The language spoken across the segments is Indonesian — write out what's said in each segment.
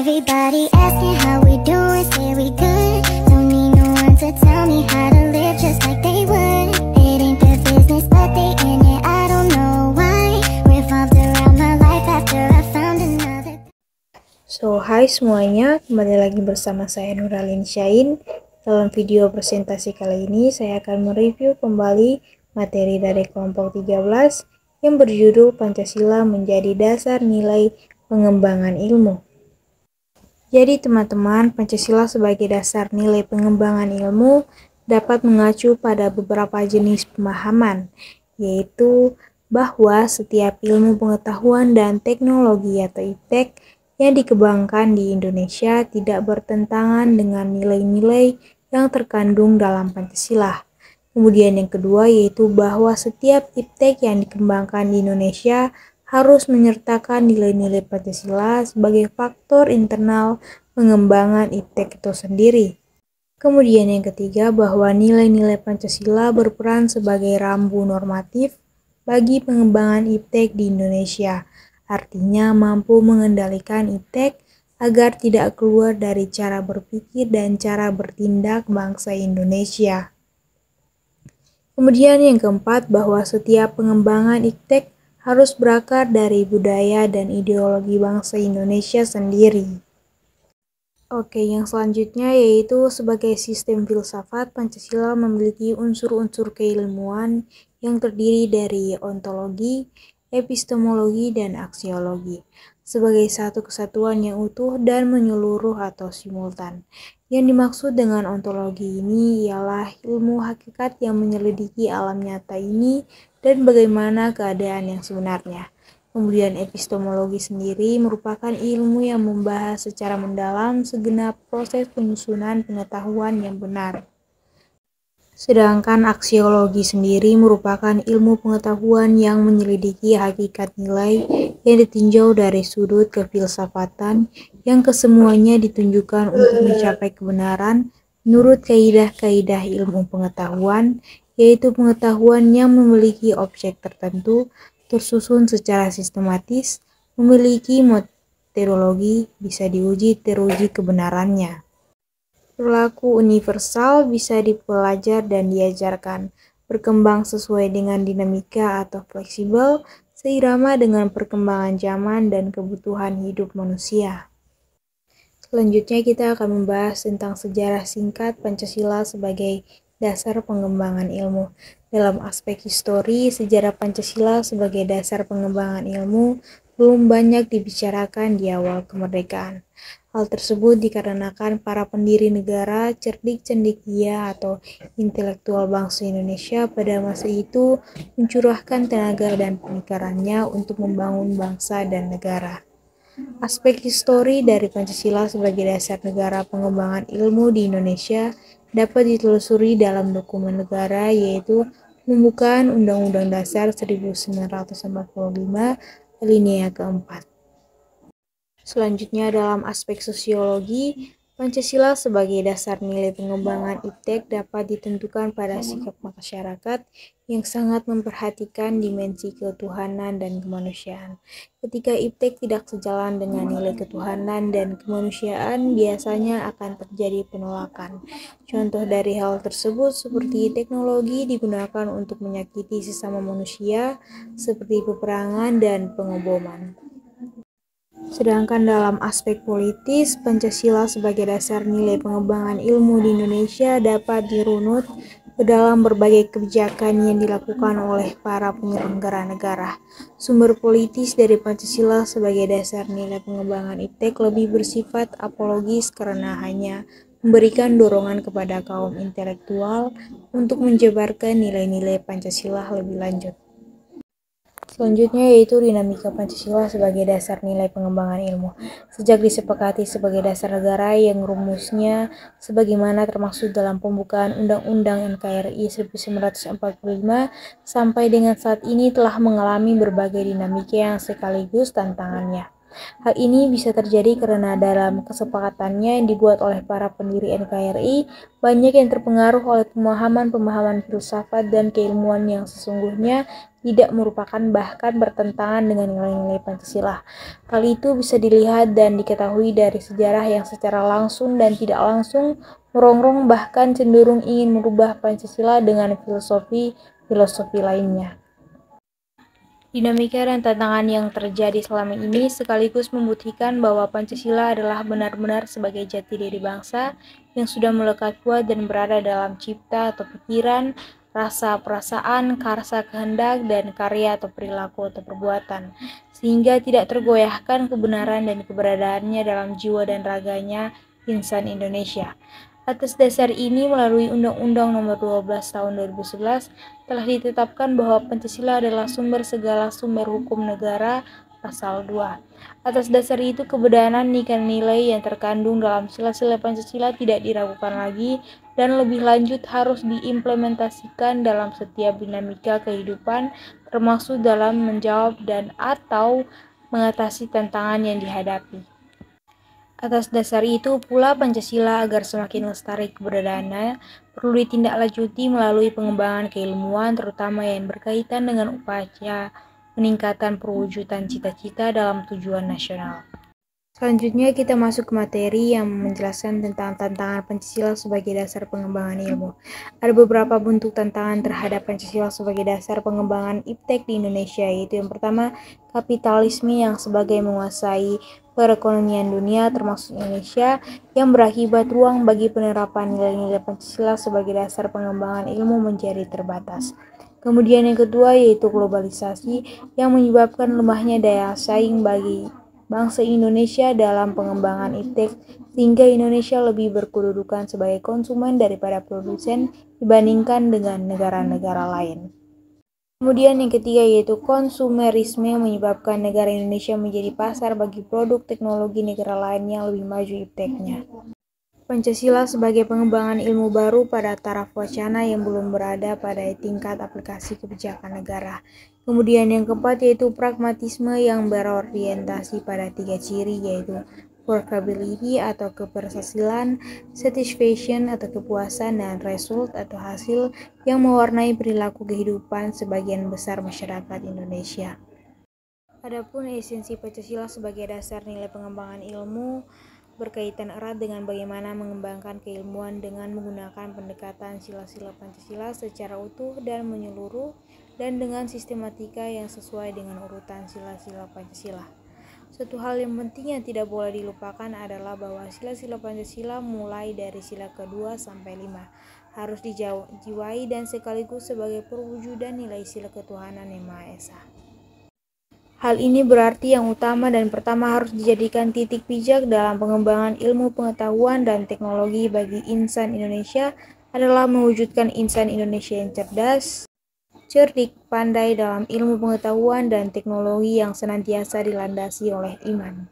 Everybody asking how we doing, say we good. Don't need no one to tell me how to live just like they would. It ain't their business but they in it, I don't know why. Revolved around my life after I found another. So, hai semuanya, kembali lagi bersama saya Nuralin Syain. Dalam video presentasi kali ini, saya akan mereview kembali materi dari kelompok 13 yang berjudul Pancasila menjadi dasar nilai pengembangan ilmu. Jadi teman-teman, Pancasila sebagai dasar nilai pengembangan ilmu dapat mengacu pada beberapa jenis pemahaman, yaitu bahwa setiap ilmu pengetahuan dan teknologi atau iptek yang dikembangkan di Indonesia tidak bertentangan dengan nilai-nilai yang terkandung dalam Pancasila. Kemudian yang kedua yaitu bahwa setiap iptek yang dikembangkan di Indonesia harus menyertakan nilai-nilai Pancasila sebagai faktor internal pengembangan iptek itu sendiri. Kemudian yang ketiga bahwa nilai-nilai Pancasila berperan sebagai rambu normatif bagi pengembangan iptek di Indonesia. Artinya mampu mengendalikan iptek agar tidak keluar dari cara berpikir dan cara bertindak bangsa Indonesia. Kemudian yang keempat bahwa setiap pengembangan iptek harus berakar dari budaya dan ideologi bangsa Indonesia sendiri. Oke, yang selanjutnya yaitu sebagai sistem filsafat, Pancasila memiliki unsur-unsur keilmuan yang terdiri dari ontologi, epistemologi, dan aksiologi sebagai satu kesatuan yang utuh dan menyeluruh atau simultan. Yang dimaksud dengan ontologi ini ialah ilmu hakikat yang menyelidiki alam nyata ini dan bagaimana keadaan yang sebenarnya. Kemudian epistemologi sendiri merupakan ilmu yang membahas secara mendalam segenap proses penyusunan pengetahuan yang benar. Sedangkan aksiologi sendiri merupakan ilmu pengetahuan yang menyelidiki hakikat nilai yang ditinjau dari sudut kefilsafatan yang kesemuanya ditunjukkan untuk mencapai kebenaran menurut kaidah-kaidah ilmu pengetahuan, yaitu pengetahuan yang memiliki objek tertentu, tersusun secara sistematis, memiliki metodologi, bisa diuji teruji kebenarannya. Berlaku universal, bisa dipelajari dan diajarkan, berkembang sesuai dengan dinamika atau fleksibel, seirama dengan perkembangan zaman dan kebutuhan hidup manusia. Selanjutnya kita akan membahas tentang sejarah singkat Pancasila sebagai dasar pengembangan ilmu. Dalam aspek histori, sejarah Pancasila sebagai dasar pengembangan ilmu belum banyak dibicarakan di awal kemerdekaan. Hal tersebut dikarenakan para pendiri negara, cerdik cendekia atau intelektual bangsa Indonesia pada masa itu mencurahkan tenaga dan pemikirannya untuk membangun bangsa dan negara. Aspek histori dari Pancasila sebagai dasar negara pengembangan ilmu di Indonesia dapat ditelusuri dalam dokumen negara, yaitu pembukaan Undang-Undang Dasar 1945 alinea keempat. Selanjutnya dalam aspek sosiologi, Pancasila sebagai dasar nilai pengembangan iptek dapat ditentukan pada sikap masyarakat yang sangat memperhatikan dimensi ketuhanan dan kemanusiaan. Ketika iptek tidak sejalan dengan nilai ketuhanan dan kemanusiaan, biasanya akan terjadi penolakan. Contoh dari hal tersebut seperti teknologi digunakan untuk menyakiti sesama manusia, seperti peperangan dan pengeboman. Sedangkan dalam aspek politis, Pancasila sebagai dasar nilai pengembangan ilmu di Indonesia dapat dirunut ke dalam berbagai kebijakan yang dilakukan oleh para penyelenggara negara. Sumber politis dari Pancasila sebagai dasar nilai pengembangan iptek lebih bersifat apologis karena hanya memberikan dorongan kepada kaum intelektual untuk menjabarkan nilai-nilai Pancasila lebih lanjut. Selanjutnya yaitu dinamika Pancasila sebagai dasar nilai pengembangan ilmu. Sejak disepakati sebagai dasar negara yang rumusnya sebagaimana termaksud dalam pembukaan Undang-Undang NKRI 1945 sampai dengan saat ini telah mengalami berbagai dinamika yang sekaligus tantangannya. Hal ini bisa terjadi karena dalam kesepakatannya yang dibuat oleh para pendiri NKRI, banyak yang terpengaruh oleh pemahaman-pemahaman filsafat dan keilmuan yang sesungguhnya tidak merupakan bahkan bertentangan dengan nilai-nilai Pancasila. Hal itu bisa dilihat dan diketahui dari sejarah yang secara langsung dan tidak langsung merongrong bahkan cenderung ingin merubah Pancasila dengan filosofi lainnya. Dinamika dan tantangan yang terjadi selama ini sekaligus membuktikan bahwa Pancasila adalah benar-benar sebagai jati diri bangsa yang sudah melekat kuat dan berada dalam cipta atau pikiran, rasa perasaan, karsa kehendak, dan karya atau perilaku atau perbuatan, sehingga tidak tergoyahkan kebenaran dan keberadaannya dalam jiwa dan raganya insan Indonesia. Atas dasar ini, melalui Undang-Undang Nomor 12 Tahun 2011, telah ditetapkan bahwa Pancasila adalah sumber segala sumber hukum negara, Pasal 2. Atas dasar itu, kebenaran nilai yang terkandung dalam sila-sila Pancasila tidak diragukan lagi dan lebih lanjut harus diimplementasikan dalam setiap dinamika kehidupan, termasuk dalam menjawab dan atau mengatasi tantangan yang dihadapi. Atas dasar itu pula Pancasila agar semakin lestari keberadaannya perlu ditindaklanjuti melalui pengembangan keilmuan terutama yang berkaitan dengan upaya meningkatkan perwujudan cita-cita dalam tujuan nasional. Selanjutnya kita masuk ke materi yang menjelaskan tentang tantangan Pancasila sebagai dasar pengembangan ilmu. Ada beberapa bentuk tantangan terhadap Pancasila sebagai dasar pengembangan iptek di Indonesia, yaitu yang pertama, kapitalisme yang sebagai menguasai perekonomian dunia termasuk Indonesia, yang berakibat ruang bagi penerapan nilai-nilai Pancasila sebagai dasar pengembangan ilmu menjadi terbatas. Kemudian yang kedua yaitu globalisasi yang menyebabkan lemahnya daya saing bagi bangsa Indonesia dalam pengembangan iptek sehingga Indonesia lebih berkedudukan sebagai konsumen daripada produsen dibandingkan dengan negara-negara lain. Kemudian yang ketiga yaitu konsumerisme yang menyebabkan negara Indonesia menjadi pasar bagi produk teknologi negara lain yang lebih maju ipteknya. Pancasila sebagai pengembangan ilmu baru pada taraf wacana yang belum berada pada tingkat aplikasi kebijakan negara. Kemudian yang keempat yaitu pragmatisme yang berorientasi pada 3 ciri yaitu workability atau keberhasilan, satisfaction atau kepuasan, dan result atau hasil yang mewarnai perilaku kehidupan sebagian besar masyarakat Indonesia. Adapun esensi Pancasila sebagai dasar nilai pengembangan ilmu berkaitan erat dengan bagaimana mengembangkan keilmuan dengan menggunakan pendekatan sila-sila Pancasila secara utuh dan menyeluruh dan dengan sistematika yang sesuai dengan urutan sila-sila Pancasila. Suatu hal yang penting yang tidak boleh dilupakan adalah bahwa sila-sila Pancasila mulai dari sila kedua sampai 5 harus dijiwai dan sekaligus sebagai perwujudan nilai sila ketuhanan yang Maha Esa. Hal ini berarti yang utama dan pertama harus dijadikan titik pijak dalam pengembangan ilmu pengetahuan dan teknologi bagi insan Indonesia adalah mewujudkan insan Indonesia yang cerdas, cerdik, pandai dalam ilmu pengetahuan dan teknologi yang senantiasa dilandasi oleh iman.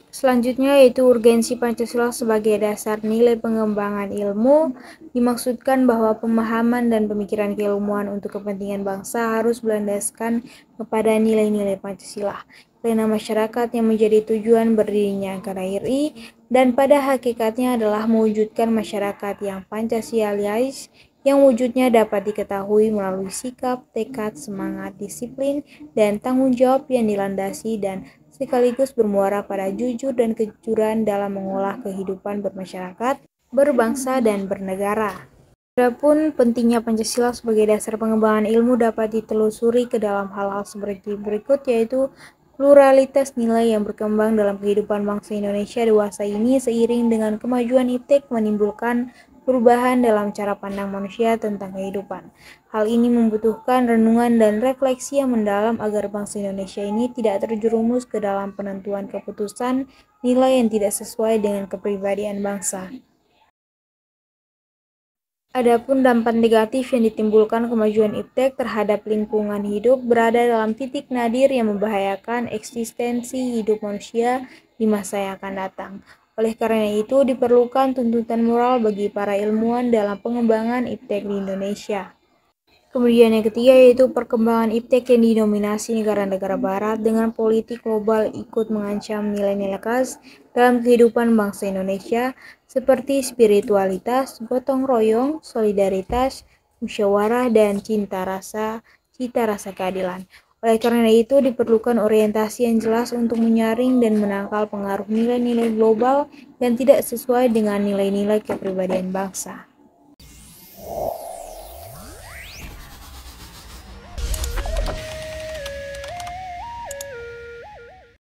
Selanjutnya yaitu urgensi Pancasila sebagai dasar nilai pengembangan ilmu. Dimaksudkan bahwa pemahaman dan pemikiran keilmuan untuk kepentingan bangsa harus berlandaskan kepada nilai-nilai Pancasila, karena masyarakat yang menjadi tujuan berdirinya NKRI dan pada hakikatnya adalah mewujudkan masyarakat yang Pancasilais yang wujudnya dapat diketahui melalui sikap, tekad, semangat, disiplin, dan tanggung jawab yang dilandasi dan sekaligus bermuara pada jujur dan kejujuran dalam mengolah kehidupan bermasyarakat, berbangsa, dan bernegara. Adapun pentingnya Pancasila sebagai dasar pengembangan ilmu dapat ditelusuri ke dalam hal-hal seperti berikut, yaitu pluralitas nilai yang berkembang dalam kehidupan bangsa Indonesia dewasa ini seiring dengan kemajuan iptek menimbulkan perubahan dalam cara pandang manusia tentang kehidupan. Hal ini membutuhkan renungan dan refleksi yang mendalam agar bangsa Indonesia ini tidak terjerumus ke dalam penentuan keputusan nilai yang tidak sesuai dengan kepribadian bangsa. Adapun dampak negatif yang ditimbulkan kemajuan iptek terhadap lingkungan hidup berada dalam titik nadir yang membahayakan eksistensi hidup manusia di masa yang akan datang. Oleh karena itu, diperlukan tuntutan moral bagi para ilmuwan dalam pengembangan iptek di Indonesia. Kemudian yang ketiga yaitu perkembangan iptek yang didominasi negara-negara barat dengan politik global ikut mengancam nilai-nilai khas dalam kehidupan bangsa Indonesia seperti spiritualitas, gotong royong, solidaritas, musyawarah, dan cita rasa keadilan. Oleh karena itu diperlukan orientasi yang jelas untuk menyaring dan menangkal pengaruh nilai-nilai global yang tidak sesuai dengan nilai-nilai kepribadian bangsa.